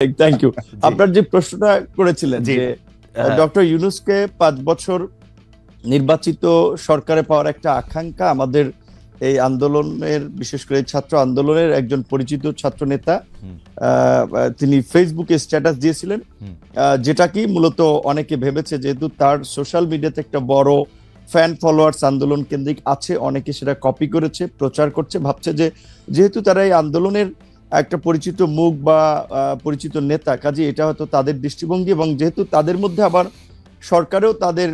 Thank you. আপনার যে প্রশ্নটা করেছিলেন যে ডক্টর ইউনূসকে 5 বছর নির্বাচিত সরকারে পাওয়ার একটা আকাঙ্ক্ষা আমাদের এই আন্দোলনের, বিশেষ করে ছাত্র আন্দোলনের একজন পরিচিত ছাত্র নেতা তিনি ফেসবুকে স্ট্যাটাস দিয়েছিলেন, যেটা কি মূলত অনেকে ভেবেছে যেহেতু তার সোশ্যাল মিডিয়াতে একটা বড় ফ্যান ফলোয়ার্স আন্দোলন কেন্দ্রিক আছে, অনেকে সেটা কপি করেছে, প্রচার করছে, ভাবছে যে যেহেতু তারা এই আন্দোলনের একটা পরিচিত মুখ বা পরিচিত নেতা, কাজে এটা হয়তো তাদের দৃষ্টিভঙ্গি, এবং যেহেতু তাদের মধ্যে আবার সরকারেও তাদের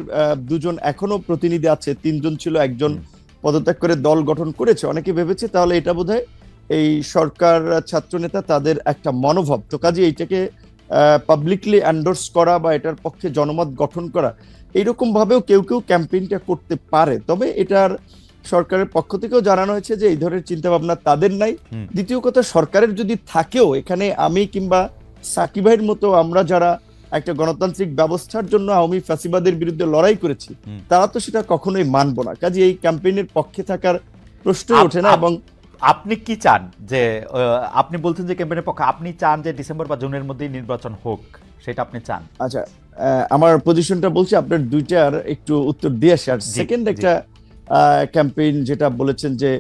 দুজন এখনো প্রতিনিধি আছে, 3 জন ছিল, একজন পদত্যাগ করে দল গঠন করেছে, অনেকে ভেবেছে তাহলে এটা বোধহয় এই সরকার ছাত্র নেতা তাদের একটা মনোভাব, তো কাজে এইটাকে পাবলিকলি এন্ডোর্স করা বা এটার পক্ষে জনমত গঠন করা, এইরকম ভাবেও কেউ কেউ ক্যাম্পেইনটা করতে পারে। তবে এটার সরকারের পক্ষ থেকেও জানানো হয়েছে যে এই ধরনের চিন্তা ভাবনা তাদের নাই। দ্বিতীয় কথা, সরকারের যদি থাকেও এখানে আমি কিংবা সাকিব ভাইয়ের মতো আমরা যারা একটা গণতান্ত্রিক ব্যবস্থার জন্য আওয়ামী ফ্যাসিবাদের বিরুদ্ধে লড়াই করেছি, তারা তো সেটা কখনোই মানব না, কাজে এই ক্যাম্পেইনের পক্ষে থাকার প্রশ্নই ওঠে না। এবং আপনি কি চান যে আপনি বলছেন যে ক্যাম্পেইনের পক্ষে, আপনি চান যে ডিসেম্বর বা জুনের মধ্যেই নির্বাচন হোক, সেটা আপনি চান? আচ্ছা, আমার পজিশনটা বলছি, আপনার দুইটার একটু উত্তর দিয়ে আসে। আর সেকেন্ড একটা ক্যাম্পেইন যেটা বলেছেন যে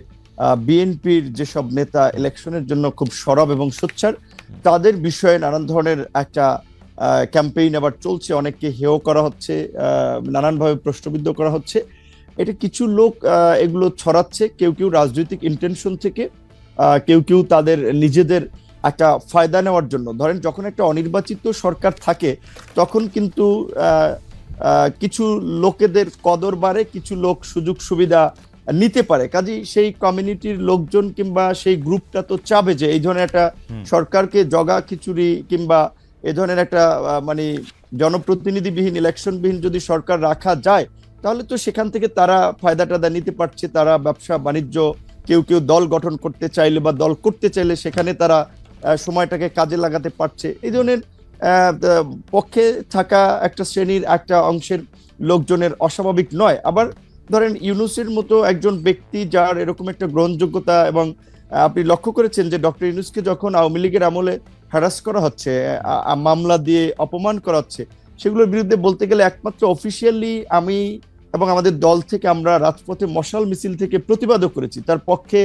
বিএনপির যেসব নেতা ইলেকশনের জন্য খুব সরব এবং সোচ্চার, তাদের বিষয়ে নানান ধরনের একটা ক্যাম্পেইন আবার চলছে, অনেককে হেয় করা হচ্ছে, নানানভাবে প্রশ্নবিদ্ধ করা হচ্ছে। এটা কিছু লোক এগুলো ছড়াচ্ছে, কেউ কেউ রাজনৈতিক ইন্টেনশন থেকে, কেউ কেউ তাদের নিজেদের একটা ফায়দা নেওয়ার জন্য। ধরেন যখন একটা অনির্বাচিত সরকার থাকে তখন কিন্তু কিছু লোকেদের কদর বাড়ে, কিছু লোক সুযোগ সুবিধা নিতে পারে, কাজেই সেই কমিউনিটির লোকজন কিংবা সেই গ্রুপটা তো চাবে যে এই ধরনের একটা সরকারকে জগা খিচুড়ি কিংবা এই ধরনের একটা মানে জনপ্রতিনিধিবিহীন ইলেকশনবিহীন যদি সরকার রাখা যায় তাহলে তো সেখান থেকে তারা ফায়দা টাদা নিতে পারছে, তারা ব্যবসা বাণিজ্য, কেউ কেউ দল গঠন করতে চাইলে বা দল করতে চাইলে সেখানে তারা সময়টাকে কাজে লাগাতে পারছে। এই ধরনের পক্ষে থাকা একটা শ্রেণীর একটা অংশের লোকজনের অস্বাভাবিক নয়। আবার ধরেন ইউনূসের মতো একজন ব্যক্তি যার এরকম একটা গ্রহণযোগ্যতা, এবং আপনি লক্ষ্য করেছেন যে ডক্টর ইউনূসকে যখন আওয়ামী লীগের আমলে হ্যারাস করা হচ্ছে, মামলা দিয়ে অপমান করা হচ্ছে, সেগুলোর বিরুদ্ধে বলতে গেলে একমাত্র অফিসিয়ালি আমি এবং আমাদের দল থেকে আমরা রাজপথে মশাল মিছিল থেকে প্রতিবাদও করেছি, তার পক্ষে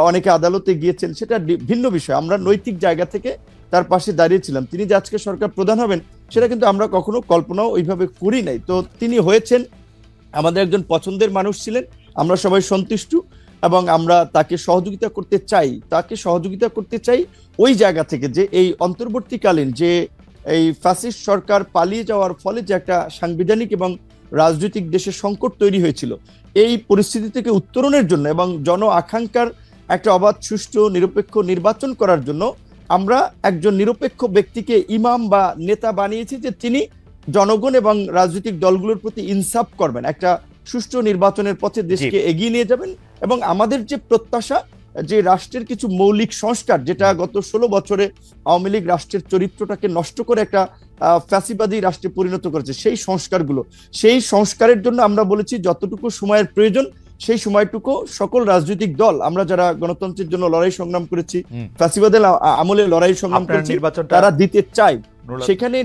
অনেকে আদালতে গিয়েছেন, সেটা ভিন্ন বিষয়। আমরা নৈতিক জায়গা থেকে তার পাশে দাঁড়িয়েছিলাম। তিনি যে আজকে সরকার প্রধান হবেন সেটা কিন্তু আমরা কখনো কল্পনাও ওইভাবে করি নাই। তো তিনি হয়েছেন, আমাদের একজন পছন্দের মানুষ ছিলেন, আমরা সবাই সন্তুষ্ট, এবং আমরা তাকে সহযোগিতা করতে চাই ওই জায়গা থেকে যে এই অন্তর্বর্তীকালীন যে এই ফ্যাসিস্ট সরকার পালিয়ে যাওয়ার ফলে যে একটা সাংবিধানিক এবং রাজনৈতিক দেশের সংকট তৈরি হয়েছিল, এই পরিস্থিতি থেকে উত্তরণের জন্য এবং জন আকাঙ্ক্ষার একটা অবাধ সুষ্ঠু নিরপেক্ষ নির্বাচন করার জন্য আমরা একজন নিরপেক্ষ ব্যক্তিকে ইমাম বা নেতা বানিয়েছি, যে তিনি জনগণ এবং রাজনৈতিক দলগুলোর প্রতি ইনসাফ করবেন, একটা সুষ্ঠু নির্বাচনের পথে দেশকে এগিয়ে নিয়ে যাবেন। এবং আমাদের যে প্রত্যাশা যে রাষ্ট্রের কিছু মৌলিক সংস্কার, যেটা গত 16 বছরে আওয়ামী লীগ রাষ্ট্রের চরিত্রটাকে নষ্ট করে একটা ফ্যাসিবাদী রাষ্ট্রে পরিণত করেছে, সেই সংস্কারের জন্য আমরা বলেছি যতটুকু সময়ের প্রয়োজন সেই সময়টুকু সকল রাজনৈতিক দল, আমরা যারা গণতন্ত্রের জন্য লড়াই সংগ্রাম করেছি, ফ্যাসিবাদের আমলে লড়াই সংগ্রাম করেছি, তারা দিতে চাই। সেখানে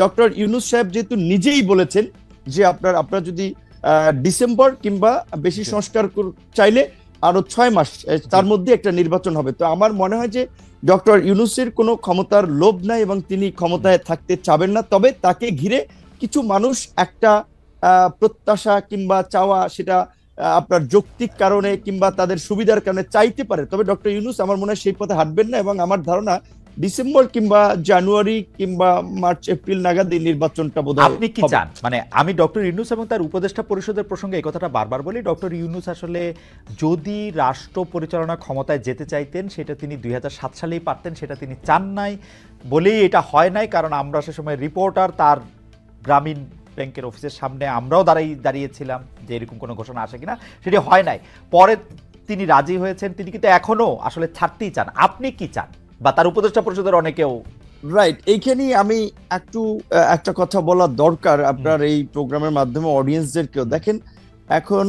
ডক্টর ইউনূস সাহেব যেহেতু নিজেই বলেছেন যে আপনারা যদি ডিসেম্বর কিংবা বেশি সংস্কার চাইলে আরো 6 মাস তার মধ্যে একটা নির্বাচন হবে। তো আমার মনে হয় যে ডক্টর ইউনূসের কোনো ক্ষমতার লোভ নাই এবং তিনি ক্ষমতায় থাকতে চাবেন না। তবে তাকে ঘিরে কিছু মানুষ একটা প্রত্যাশা কিংবা চাওয়া, সেটা আপনার যৌক্তিক কারণে কিংবা তাদের সুবিধার কারণে চাইতে পারে। তবে ডক্টর ইউনূস আমার মনে হয় সেই পথে হাঁটবেন না, এবং আমার ধারণা ডিসেম্বর কিংবা জানুয়ারি কিংবা মার্চ এপ্রিল নাগাদ এই নির্বাচনটা বোধহয়। আপনি কি চান? মানে আমি ডক্টর ইউনূস এবং তার উপদেষ্টা পরিষদের প্রসঙ্গে এই কথাটা বারবার বলি, ডক্টর ইউনূস আসলে যদি রাষ্ট্র পরিচালনা ক্ষমতায় যেতে চাইতেন সেটা তিনি 2007 সালেই পারতেন, সেটা তিনি চান নাই বলেই এটা হয় নাই। কারণ আমরা সে সময় রিপোর্টার তার গ্রামীণ ব্যাংকের অফিসের সামনে আমরাও দাঁড়িয়েছিলাম যে এরকম কোনো ঘোষণা আসে কিনা, সেটি হয় নাই। পরে তিনি রাজি হয়েছেন, তিনি কিন্তু এখনো আসলে ছাড়তেই চান। আপনি কি চান, বা তার উপদেষ্টা পরিষদের অনেকেও? রাইট, এইখানেই আমি একটা কথা বলা দরকার আপনার এই প্রোগ্রামের মাধ্যমে অডিয়েন্সদেরকেও। দেখেন, এখন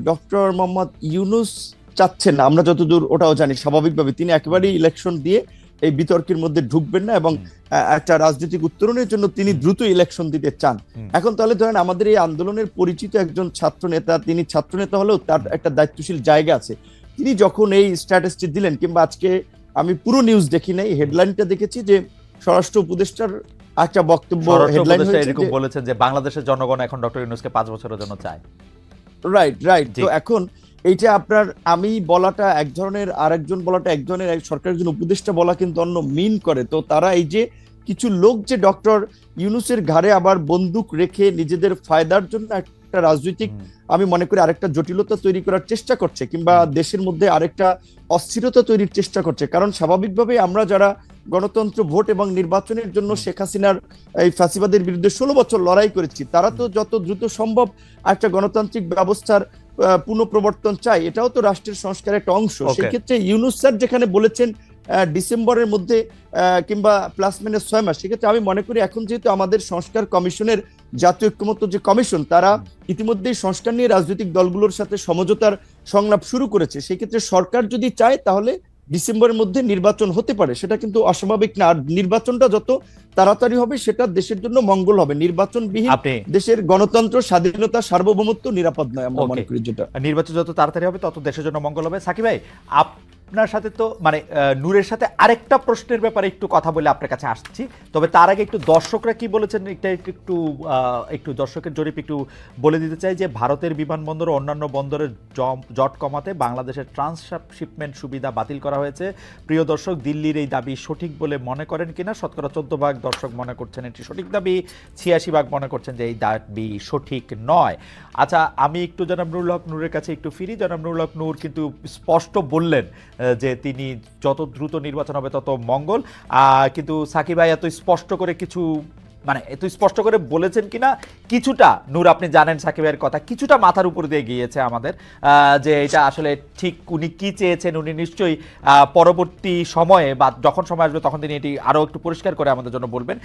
ডক্টর মোহাম্মদ ইউনূস চাচ্ছেন না, আমরা যতদূর ওটাও জানি, স্বাভাবিকভাবে তিনি একেবারেই ইলেকশন দিয়ে এই বিতর্কের মধ্যে ঢুকবেন না এবং একটা রাজনৈতিক উত্তরণের জন্য তিনি দ্রুত ইলেকশন দিতে চান। এখন তাহলে ধরেন আমাদের এই আন্দোলনের পরিচিত একজন ছাত্র নেতা, তিনি ছাত্র নেতা হলেও তার একটা দায়িত্বশীল জায়গা আছে, তিনি যখন এই স্ট্যাটাসটি দিলেন, কিংবা আজকে আমি পুরো নিউজ দেখি নাই, হেডলাইনটা দেখেছি যে স্বরাষ্ট্র উপদেষ্টার একটা বক্তব্য হেডলাইন হয়েছে এরকম বলেছেন যে বাংলাদেশের জনগণ এখন ডক্টর ইউনূসকে 5 বছরের জন্য চায়। রাইট। তো এখন এইটা আপনার আমি বলাটা এক ধরনের, আরেকজন বলাটা এক ধরনের, সরকারের একজন উপদেষ্টা বলা কিন্তু অন্য মিন করে। তো তারা এই যে কিছু লোক যে ডক্টর ইউনূসের ঘাড়ে আবার বন্দুক রেখে নিজেদের ফায়দার জন্য একটা রাজনৈতিক, আমি মনে করি আরেকটা জটিলতা তৈরি করার চেষ্টা করছে, কিংবা দেশের মধ্যে আরেকটা অস্থিরতা তৈরির চেষ্টা করছে। কারণ স্বাভাবিকভাবে আমরা যারা গণতন্ত্র, ভোট এবং নির্বাচনের জন্য শেখ হাসিনার এই ফ্যাসিবাদের বিরুদ্ধে 16 বছর লড়াই করেছি, তারা তো যত দ্রুত সম্ভব একটা গণতান্ত্রিক ব্যবস্থার পুনঃপ্রবর্তন চাই, এটাও তো রাষ্ট্রের সংস্কারের একটা অংশ। সেই ক্ষেত্রে ইউনূস স্যার যেখানে বলেছেন ডিসেম্বরের মধ্যে কিংবা প্লাস মাইনাস 6 মাস, সেক্ষেত্রে আমি মনে করি এখন যেহেতু আমাদের সংস্কার কমিশনের জাতীয় ঐক্যমত্য যে কমিশন, তারা ইতিমধ্যেই সংস্কার নিয়ে রাজনৈতিক দলগুলোর সাথে সমঝোতার সংলাপ শুরু করেছে। সেক্ষেত্রে সরকার যদি চায় তাহলে ডিসেম্বরের মধ্যে নির্বাচন হতে পারে, সেটা কিন্তু অস্বাভাবিক না। আর নির্বাচনটা যত তাড়াতাড়ি হবে সেটা দেশের জন্য মঙ্গল হবে। নির্বাচনবিহীন দেশের গণতন্ত্র, স্বাধীনতা, সার্বভৌমত্ব নিরাপদ নয়, আমরা মনে করি। যেটা নির্বাচন যত তাড়াতাড়ি হবে তত দেশের জন্য মঙ্গল হবে। সাকিব ভাই, আপনার সাথে তো মানে নূরের সাথে আরেকটা প্রশ্নের ব্যাপারে একটু কথা বলে আপনার কাছে আসছি, তবে তার আগে একটু দর্শকরা কি বলেছেন এটা একটু দর্শকের জরিপ একটু বলে দিতে চাই যে ভারতের বিমানবন্দর ও অন্যান্য বন্দরের জট কমাতে বাংলাদেশের ট্রান্সশিপমেন্ট সুবিধা বাতিল করা হয়েছে। প্রিয় দর্শক, দিল্লির এই দাবি সঠিক বলে মনে করেন কিনা? শতকরা 14% দর্শক মনে করছেন এটি সঠিক দাবি, 86% মনে করছেন যে এই দাবি সঠিক নয়। আচ্ছা, আমি একটু জনাব নুরুল হক নূরের কাছে একটু ফিরি। জনাব নুরুল হক নূর কিন্তু স্পষ্ট বললেন যে তিনি যত দ্রুত নির্বাচন হবে তত মঙ্গল, কিন্তু সাকিব ভাই এত স্পষ্ট করে কিছু এত স্পষ্ট করে বলেছেন কিনা কিছুটা, নূর আপনি জানেন সাকিব ভাইয়ের কথা কিছুটা মাথার উপর দিয়ে গিয়েছে আমাদের, যে এটা আসলে ঠিক উনি কি চেয়েছেন উনি নিশ্চয়ই পরবর্তী সময়ে বা যখন সময় আসবে তখন তিনি এটি আরো একটু পরিষ্কার করে আমাদের জন্য বলবেন।